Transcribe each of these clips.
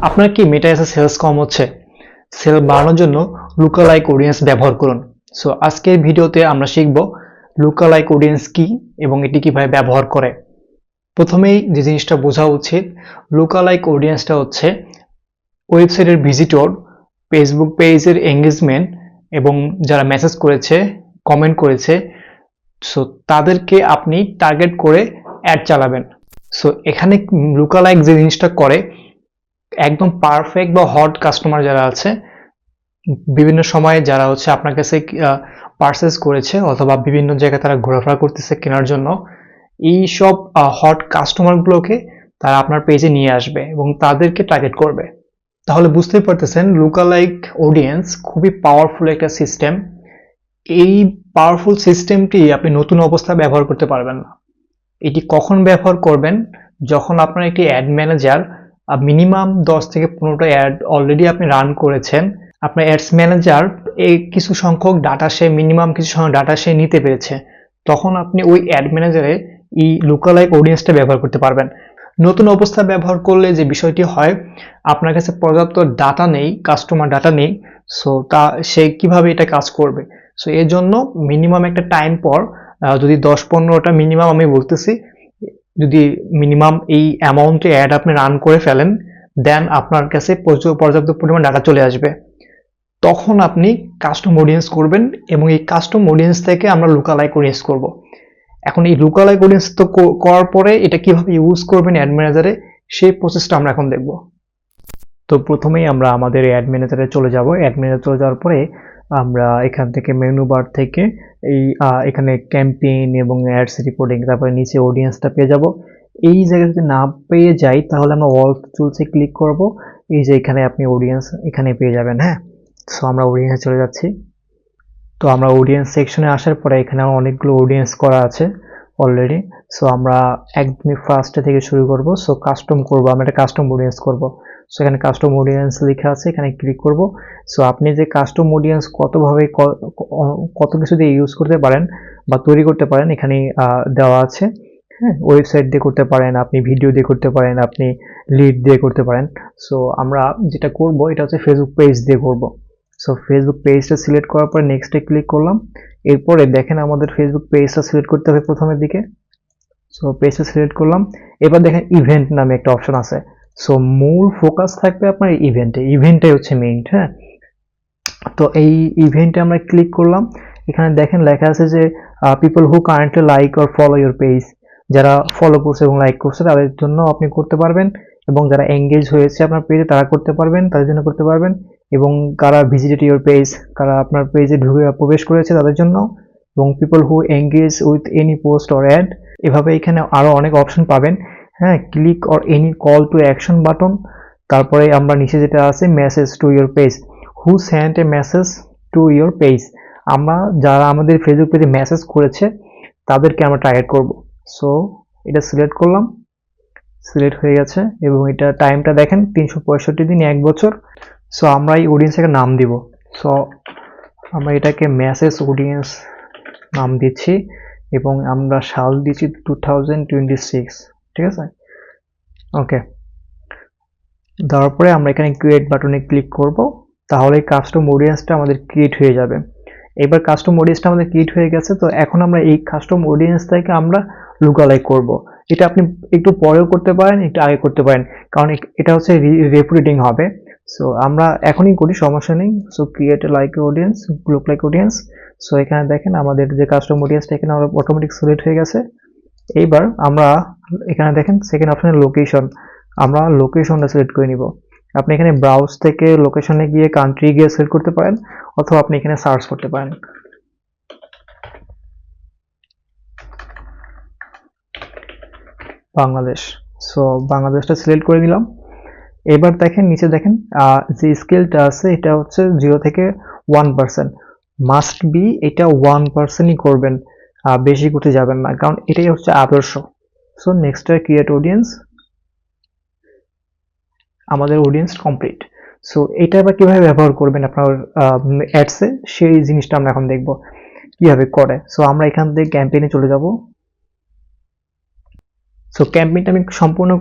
আপনার কি মেটাতে সেলস কম হচ্ছে? সেল বাড়ানোর জন্য লুকালাইক অডিয়েন্স ব্যবহার করুন। সো আজকের ভিডিওতে আমরা শিখব লুকালাইক অডিয়েন্স কি এবং এটি কিভাবে ব্যবহার করে। প্রথমেই যে জিনিসটা বোঝা উচিত, লুকালাইক অডিয়েন্সটা হচ্ছে ওয়েবসাইটের ভিজিটর, ফেসবুক পেজের এঙ্গেজমেন্ট এবং যারা মেসেজ করেছে, কমেন্ট করেছে, সো তাদেরকে আপনি টার্গেট করে অ্যাড চালাবেন। সো এখানে লুকালাইক যে জিনিসটা করে, একদম পারফেক্ট বা হট কাস্টমার যারা আছে, বিভিন্ন সময়ে যারা হচ্ছে আপনার কাছে পারচেজ করেছে অথবা বিভিন্ন জায়গায় তারা ঘোরাফেরা করতেছে কেনার জন্য, এই সব হট কাস্টমারগুলোকে তারা আপনার পেজে নিয়ে আসবে এবং তাদেরকে টার্গেট করবে। তাহলে বুঝতেই পারতেছেন লুকালাইক অডিয়েন্স খুবই পাওয়ারফুল একটা সিস্টেম। এই পাওয়ারফুল সিস্টেমটি আপনি নতুন অবস্থায় ব্যবহার করতে পারবেন না। এটি কখন ব্যবহার করবেন? যখন আপনার একটি অ্যাড ম্যানেজার মিনিমাম 10 থেকে 15টা অ্যাড অলরেডি আপনি রান করেছেন, আপনার অ্যাডস ম্যানেজার এই কিছু সংখ্যক ডাটা সে নিতে পেরেছে, তখন আপনি ওই অ্যাড ম্যানেজারে এই লুকালাইক অডিয়েন্সটা ব্যবহার করতে পারবেন। নতুন অবস্থা ব্যবহার করলে যে বিষয়টি হয়, আপনার কাছে পর্যাপ্ত ডাটা নেই, কাস্টমার ডাটা নেই। সো সে কিভাবে এটা কাজ করবে? সো এর জন্য মিনিমাম একটা টাইম পর, যদি 10-15টা মিনিমাম আমি বলতেছি, যদি মিনিমাম এই অ্যামাউন্টে অ্যাড আপনি রান করে ফেলেন, দেন আপনার কাছে পর্যাপ্ত পরিমাণ ডাটা চলে আসবে। তখন আপনি কাস্টম অডিয়েন্স করবেন এবং এই কাস্টম অডিয়েন্স থেকে আমরা লুকালাইক অডিয়েন্স করব। এখন এই লুকালাইক অডিয়েন্স তো করার পরে এটা কিভাবে ইউজ করবেন অ্যাড ম্যানেজারে, সেই প্রসেসটা আমরা এখন দেখব। তো প্রথমেই আমরা আমাদের অ্যাড ম্যানেজারে চলে যাব। অ্যাড ম্যানেজারে চলে যাওয়ার পরে আমরা এখান থেকে মেনু বার থেকে এই এখানে ক্যাম্পেইন এবং অ্যাডস রিপোর্টিং, তারপরে নিচে অডিয়েন্সটা পেয়ে যাব। এই জায়গায় যদি না পেয়ে যাই তাহলে আমরা অল টুলসে ক্লিক করব। এই যে এখানে আপনি অডিয়েন্স এখানে পেয়ে যাবেন। হ্যাঁ, সো আমরা অডিয়েন্সে চলে যাচ্ছি। তো আমরা অডিয়েন্স সেকশনে আসার পরে এখানে অনেকগুলো অডিয়েন্স করা আছে অলরেডি। সো আমরা একদমই ফার্স্টে থেকে শুরু করব। সো কাস্টম করব, আমরা একটা কাস্টম অডিয়েন্স করব। সো এখানে কাস্টম অডিয়েন্স লেখা আছে, এখানে ক্লিক করব। সো আপনি যে কাস্টম অডিয়েন্স কত কিছু দিয়ে ইউজ করতে পারেন বা তৈরি করতে পারেন এখানে দেওয়া আছে। হ্যাঁ, ওয়েবসাইট দিয়ে করতে পারেন, আপনি ভিডিও দিয়ে করতে পারেন, আপনি লিড দিয়ে করতে পারেন। সো আমরা যেটা করব এটা হচ্ছে ফেসবুক পেজ দিয়ে করব। সো ফেসবুক পেজটা সিলেক্ট করার পর নেক্সটে ক্লিক করলাম। এরপরে দেখেন আমাদের ফেসবুক পেজটা সিলেক্ট করতে হবে প্রথমের দিকে। সো পেজটা সিলেক্ট করলাম। এবার দেখেন ইভেন্ট নামে একটা অপশন আছে। সো মূল ফোকাস থাকবে আপনার ইভেন্টটাই হচ্ছে মেইন। হ্যাঁ, তো এই ইভেন্টে আমরা ক্লিক করলাম। এখানে দেখেন লেখা আছে যে people who currently like or follow your page, যারা ফলো করছে এবং লাইক করছে তাদের জন্য আপনি করতে পারবেন, এবং যারা এঙ্গেজ হয়েছে আপনার পেজে তারা করতে পারবেন, তাদের জন্য করতে পারবেন, এবং কারা ভিজিটেড ইউর পেজ, কারা আপনার পেজে প্রবেশ করেছে তাদের জন্য, এবং people who engage with any post or ad. এভাবে এখানে আরো অনেক অপশন পাবেন। হ্যাঁ, click or any call to action button. তারপরে আমরা নিচে যেটা আছে message to your page, who sent a message to your page, আমরা যারা আমাদের ফেসবুক পেজে মেসেজ করেছে তাদেরকে আমরা টার্গেট করব। সো এটা সিলেক্ট করলাম, সিলেক্ট হয়ে গেছে, এবং এটা টাইমটা দেখেন 365 দিন, 1 বছর। সো আমরা এই অডিয়েন্সটাকে নাম দিব। সো আমরা এটাকে মেসেজ অডিয়েন্স নাম দিচ্ছি এবং আমরা সাল দিচ্ছি 2026। ঠিক আছে, ওকে। তারপরে আমরা এখানে ক্রিয়েট বাটনে ক্লিক করব, তাহলে কাস্টম অডিয়েন্সটা আমাদের ক্রিয়েট হয়ে যাবে। এবার কাস্টম অডিয়েন্সটা আমাদের ক্রিয়েট হয়ে গেছে। তো এখন আমরা এই কাস্টম অডিয়েন্সটাকে আমরা লুকালাইক করব। এটা আপনি একটু পরেও করতে পারেন, একটু আগে করতে পারেন, কারণ এটা হচ্ছে রিপোর্টিং হবে। সো আমরা এখনই করি, সমস্যা নেই। So create like audience, look like audience. So এখানে দেখেন আমাদের যে কাস্টম অডিয়েন্সটা এখানে অটোমেটিক সিলেক্ট হয়ে গেছে। এইবার আমরা এখানে দেখেন সেকেন্ড অপশনে লোকেশন, আমরা লোকেশনটা সিলেক্ট করে নিব। আপনি এখানে ব্রাউজ থেকে লোকেশনে গিয়ে কান্ট্রি গিয়ে সিলেক্ট করতে পারেন, অথবা আপনি এখানে সার্চ করতে পারেন বাংলাদেশ। সো বাংলাদেশটা সিলেক্ট করে দিলাম। এবার দেখেন নিচে দেখেন যে স্কেলটা আছে এটা হচ্ছে 0 থেকে 1%, মাস্ট বি এটা 1%ই করবেন, বেশি করতে যাবেন না, কারণ এটাই হচ্ছে আদর্শ। সো নেক্সট ক্রিয়েট অডিয়েন্স, আমাদের অডিয়েন্স কমপ্লিট। সো এটা আবার কিভাবে ব্যবহার করবেন আপনার অ্যাডসে, সেই জিনিসটা আমরা এখন দেখব কিভাবে করে। সো আমরা এখান থেকে ক্যাম্পেইনে চলে যাব। সো ক্যাম্পেইনটা আমি সম্পূর্ণ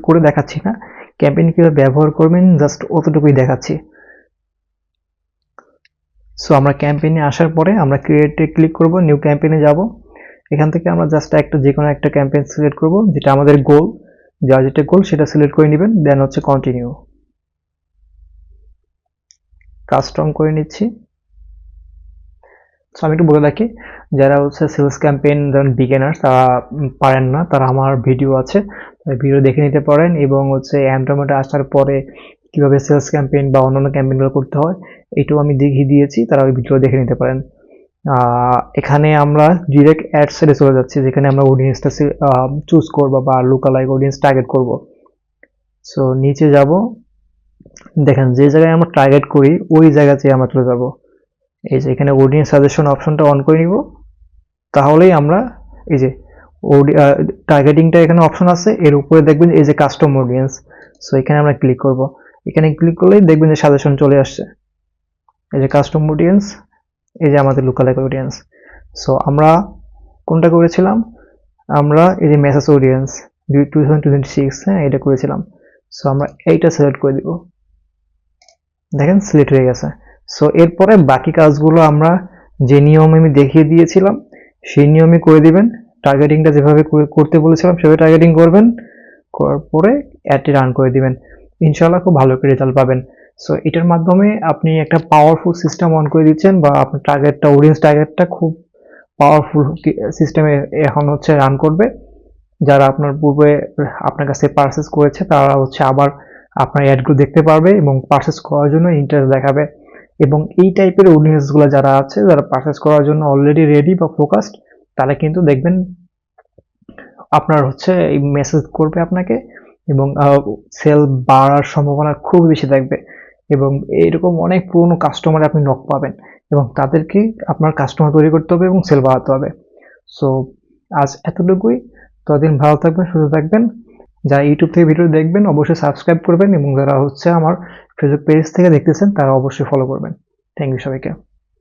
করে দেখাচ্ছি না, ক্যাম্পেইন কিভাবে ব্যবহার করবেন জাস্ট অতটুকুই দেখাচ্ছি। সো আমরা ক্যাম্পেইনে আসার পরে আমরা ক্রিয়েটে ক্লিক করব, নিউ ক্যাম্পেইনে যাব। এখান থেকে আমরা জাস্ট যে কোনো একটা ক্যাম্পেইন সিলেক্ট করব, যেটা আমাদের গোল, যার যেটা গোল সেটা সিলেক্ট করে নেবেন, দেন হচ্ছে কন্টিনিউ। কাস্টম করে নিচ্ছি। সো আমি একটু বলে রাখি, যারা হচ্ছে সেলস ক্যাম্পেইন যেমন বিগিনার্স তারা পারেন না, তারা আমার ভিডিও আছে, ভিডিও দেখে নিতে পারেন, এবং হচ্ছে অ্যান্ড্রয়েডে আসার পরে কিভাবে সেলস ক্যাম্পেইন বা অন্যান্য ক্যাম্পেইনগুলো করতে হয় এটাও আমি দেখিয়ে দিয়েছি, তারা ওই ভিডিও দেখে নিতে পারেন। এখানে আমরা ডিরেক্ট অ্যাড সেটে চলে যাচ্ছি, যেখানে আমরা অডিয়েন্সটা চুজ করবো বা লুকালাইক অডিয়েন্স টার্গেট করব। সো নিচে যাব, দেখেন যে জায়গায় আমরা টার্গেট করি ওই জায়গাতে আমরা চলে যাব। এই যে এখানে অডিয়েন্স সাজেশন অপশনটা অন করে নিব, তাহলেই আমরা এই যে টার্গেটিংটা এখানে অপশন আছে, এর উপরে দেখবেন এই যে কাস্টম অডিয়েন্স। সো এখানে আমরা ক্লিক করব, এখানে ক্লিক করলেই দেখবেন যে সাজেশন চলে আসছে, এই যে কাস্টম অডিয়েন্স, এই যে আমাদের লুকালাইক অডিয়েন্স। সো আমরা কোনটা করেছিলাম, আমরা এই যে মেসেজ অডিয়েন্স 2026, হ্যাঁ এটা করেছিলাম। সো আমরা এইটা সিলেক্ট করে দিব, দেখেন সিলেক্ট হয়ে গেছে। সো এরপরে বাকি কাজগুলো আমরা যে নিয়ম আমি দেখিয়ে দিয়েছিলাম সেই নিয়মই করে দিবেন। টার্গেটিংটা যেভাবে করতে বলেছিলাম সেভাবে টার্গেটিং করবেন, করার পরে অ্যাডটি রান করে দিবেন, ইনশাআল্লাহ খুব ভালো একটা রেজাল্ট পাবেন। সো এটার মাধ্যমে আপনি একটা পাওয়ারফুল সিস্টেম অন করে দিচ্ছেন, বা আপনার টার্গেটটা অডিয়েন্স টার্গেটটা খুব পাওয়ারফুল সিস্টেমে এখন হচ্ছে রান করবে। যারা আপনার পূর্বে আপনার কাছে পারচেস করেছে তারা হচ্ছে আবার আপনার অ্যাডগুলো দেখতে পারবে এবং পারচেস করার জন্য ইন্টারেস্ট দেখাবে। এবং এই টাইপের অডিয়েন্সগুলো যারা আছে, যারা পারচেস করার জন্য অলরেডি রেডি বা ফোকাসড, তারা কিন্তু দেখবেন আপনার হচ্ছে এই মেসেজ করবে আপনাকে, এবং সেল বাড়ার সম্ভাবনা খুব বেশি থাকবে। এবং এইরকম অনেক পুরনো কাস্টমার আপনি নক পাবেন, এবং তাদেরকে আপনার কাস্টমার তৈরি করতে হবে এবং সেল বাড়াতে হবে। সো আজ এতটুকুই, ততদিন ভালো থাকবেন, সুস্থ থাকবেন। যারা ইউটিউব থেকে ভিডিও দেখবেন অবশ্যই সাবস্ক্রাইব করবেন, এবং যারা হচ্ছে আমার ফেসবুক পেজ থেকে দেখতেছেন তারা অবশ্যই ফলো করবেন। থ্যাংক ইউ সবাইকে।